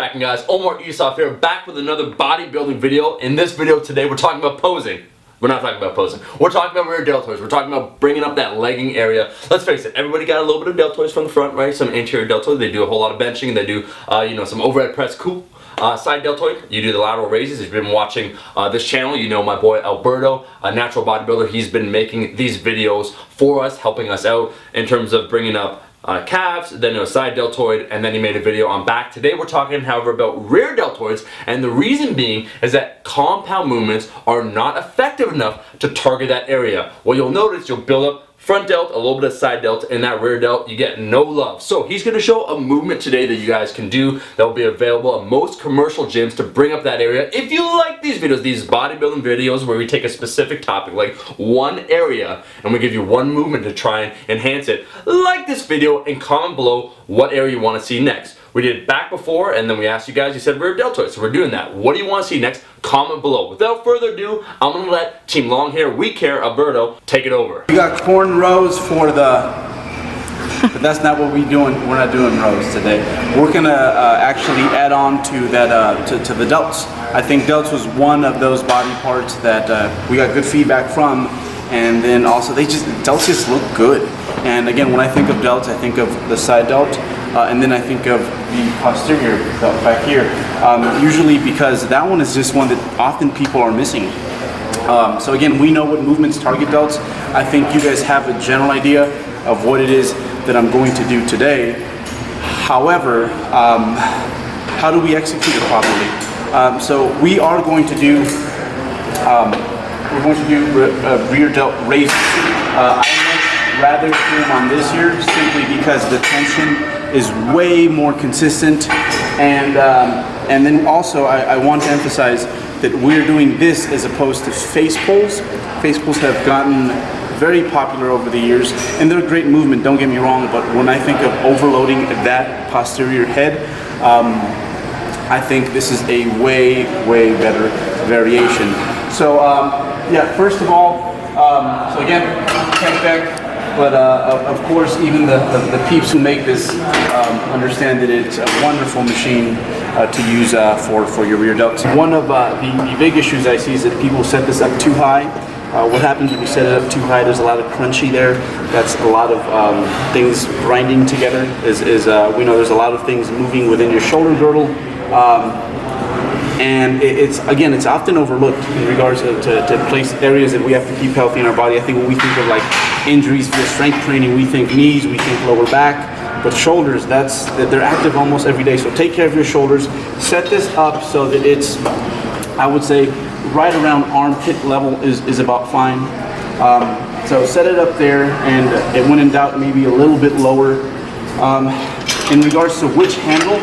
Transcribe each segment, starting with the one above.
cracking, guys? Omar Isaf here, back with another bodybuilding video. In this video today, we're talking about posing. We're not talking about posing. We're talking about rear deltoids. We're talking about bringing up that legging area. Let's face it, everybody got a little bit of deltoids from the front, right? Some anterior deltoids. They do a whole lot of benching. They do, some overhead press. Cool. Side deltoid, you do the lateral raises. If you've been watching this channel, you know my boy Alberto, a natural bodybuilder. He's been making these videos for us, helping us out in terms of bringing up calves, then a side deltoid, and then he made a video on back. Today we're talking, however, about rear deltoids, and the reason being is that compound movements are not effective enough to target that area. Well, you'll notice you'll build up front delt, a little bit of side delt, and that rear delt, you get no love. So he's going to show a movement today that you guys can do that will be available at most commercial gyms to bring up that area. If you like these videos, these bodybuilding videos where we take a specific topic, like one area, and we give you one movement to try and enhance it, like this video and comment below what area you want to see next. We did back before, and then we asked you guys, you said rear deltoid, so we're doing that. What do you want to see next? Comment below. Without further ado, I'm going to let Team Long Hair, We Care, Alberto, take it over. We got corn rows for the, but that's not what we're doing. We're not doing rows today. We're going to actually add on to that, to the delts. I think delts was one of those body parts that we got good feedback from, and then also delts just look good. And again, when I think of delts, I think of the side delt, and then I think of the posterior delt back here. Usually because that one is just one that often people are missing. So again, we know what movements target delts. I think you guys have a general idea of what it is that I'm going to do today. However, how do we execute it properly? So we are going to do rear delt raises. I would rather do them on this here simply because the tension is way more consistent, and then also I want to emphasize that we're doing this as opposed to face pulls. Face pulls have gotten very popular over the years, and they're a great movement, don't get me wrong, but when I think of overloading that posterior head, I think this is a way better variation. So yeah, first of all, so again, check back. But of course, even the peeps who make this understand that it's a wonderful machine to use for your rear delts. One of the big issues I see is that people set this up too high. What happens when you set it up too high? There's a lot of crunchy there. That's a lot of things grinding together. We know there's a lot of things moving within your shoulder girdle. And it's often overlooked in regards to place areas that we have to keep healthy in our body. I think when we think of like injuries via strength training, we think knees, we think lower back, but shoulders, they're active almost every day. So take care of your shoulders. Set this up so that it's, I would say, right around armpit level is about fine. So set it up there, and when in doubt, maybe a little bit lower. In regards to which handle,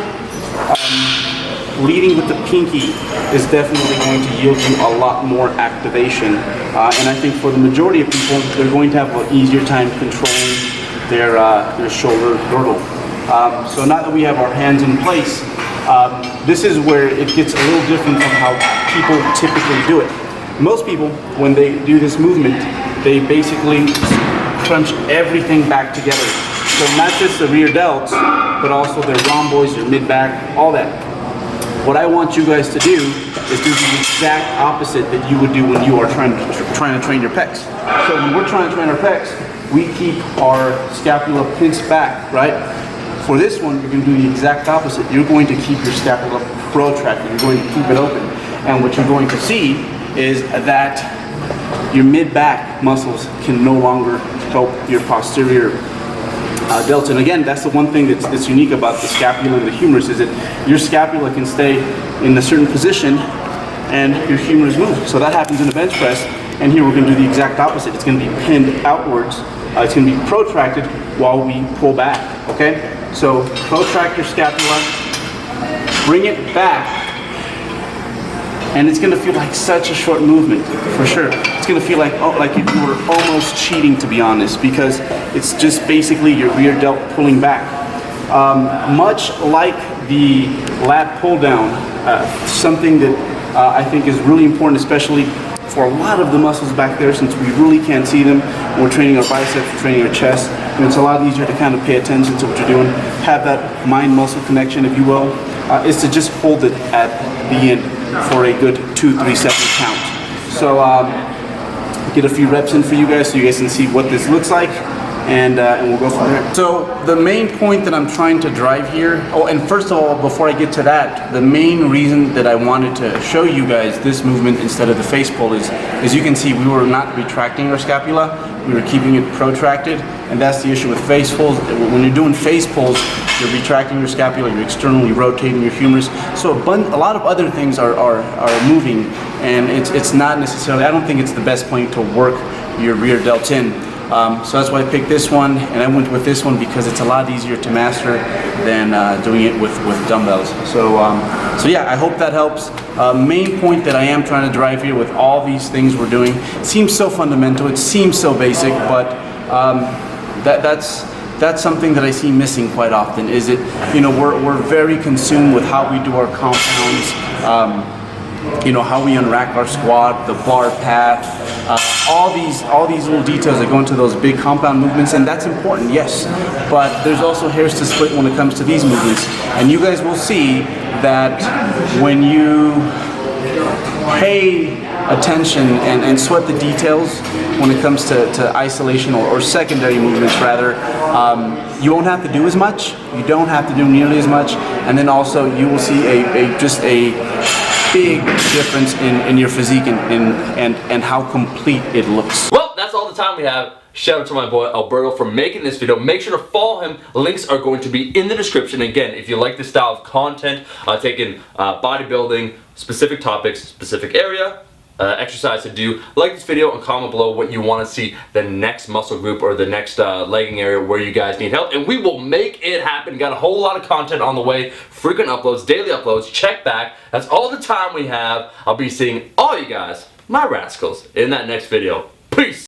leading with the pinky is definitely going to yield you a lot more activation. And I think for the majority of people, they're going to have an easier time controlling their shoulder girdle. So now that we have our hands in place, this is where it gets a little different from how people typically do it. Most people, when they do this movement, they basically crunch everything back together. So not just the rear delts, but also their rhomboids, your mid-back, all that. What I want you guys to do is do the exact opposite that you would do when you are trying to train your pecs. So when we're trying to train our pecs, we keep our scapula pinched back, right? For this one, you're going to do the exact opposite. You're going to keep your scapula protracted. You're going to keep it open. And what you're going to see is that your mid-back muscles can no longer help your posterior delts. And again, that's the one thing that's unique about the scapula and the humerus, is that your scapula can stay in a certain position and your humerus moves. So that happens in the bench press, and here we're going to do the exact opposite. It's going to be pinned outwards. It's going to be protracted while we pull back, okay? So protract your scapula, bring it back, and it's going to feel like such a short movement, for sure. It's going to feel like if you were almost cheating, to be honest, because it's just basically your rear delt pulling back. Much like the lat pull down, something that I think is really important, especially for a lot of the muscles back there, since we really can't see them when we're training our biceps, we're training our chest, and it's a lot easier to kind of pay attention to what you're doing, have that mind-muscle connection, if you will. is to just hold it at the end for a good 2-3 second count. So get a few reps in for you guys so you guys can see what this looks like, and we'll go from there. So the main point that I'm trying to drive here, oh, and first of all, before I get to that, the main reason that I wanted to show you guys this movement instead of the face pull is, as you can see, we were not retracting our scapula, we were keeping it protracted, and that's the issue with face pulls. When you're doing face pulls, you're retracting your scapula, you're externally rotating your humerus, so a lot of other things are moving, and it's not necessarily, I don't think it's the best point to work your rear delts in. So that's why I picked this one, and I went with this one because it's a lot easier to master than doing it with dumbbells. So yeah, I hope that helps. Main point that I am trying to drive here with all these things we're doing, seems so fundamental, it seems so basic, but that's something that I see missing quite often. Is it, you know, we're very consumed with how we do our compounds, you know, how we unrack our squat, the bar path, all these little details that go into those big compound movements, and that's important, yes. But there's also hairs to split when it comes to these movements, and you guys will see that when you pay attention and sweat the details when it comes to isolation or secondary movements rather, you won't have to do as much, you don't have to do nearly as much, and then also you will see just a big difference in your physique and how complete it looks. Well, that's all the time we have. Shout out to my boy Alberto for making this video. Make sure to follow him. Links are going to be in the description. Again, if you like this style of content, taking bodybuilding, specific topics, specific area, exercise to do, like this video and comment below what you want to see the next muscle group or the next legging area where you guys need help, and we will make it happen. Got a whole lot of content on the way, frequent uploads, daily uploads. Check back. That's all the time we have. I'll be seeing all you guys, my rascals, in that next video. Peace.